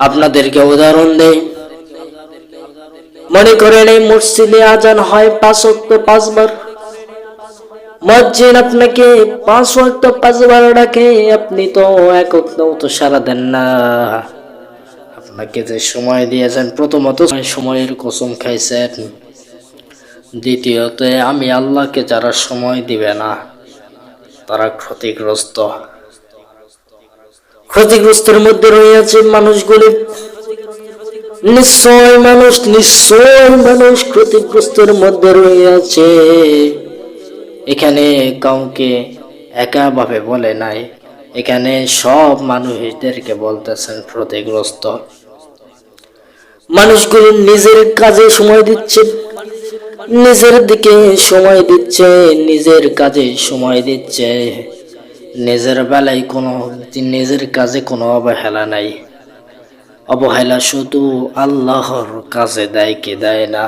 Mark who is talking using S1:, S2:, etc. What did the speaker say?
S1: আপনাদেরকে উদাহরণ দেই, মনে করেন এই মসজিদে আজান হয় 5 ওয়াক্ত 5 বার। মসজিদ আপনাকে 5 ওয়াক্ত 5 বার ডাকে, আপনি তো 1 ওয়াক্তও তো সাড়া দেন না। আপনাকে যে সময় দিয়েছেন, প্রথমত সময়ের কসম খাইছেন, দ্বিতীয়ত আমি আল্লাহকে যারা সময় দিবে না তারা ক্ষতিগ্রস্ত। ক্ষতিগ্রস্তের মধ্যে রয়েছে মানুষগুলি। নিশ্চয় মানুষ ক্ষতিগ্রস্তের মধ্যে রয়েছে। এখানে কাউকে একাভাবে বলে নাই, এখানে সব মানুষদেরকে বলতেছেন ক্ষতিগ্রস্ত। মানুষগুলি নিজের কাজে সময় দিচ্ছে, নিজের দিকে সময় দিচ্ছে, নিজের কাজে সময় দিচ্ছে, নিজের বেলায় নিজের কাজে কোনো অবহেলা নাই। অবহেলা শুধু আল্লাহর কাছে দেয় কি দেয় না।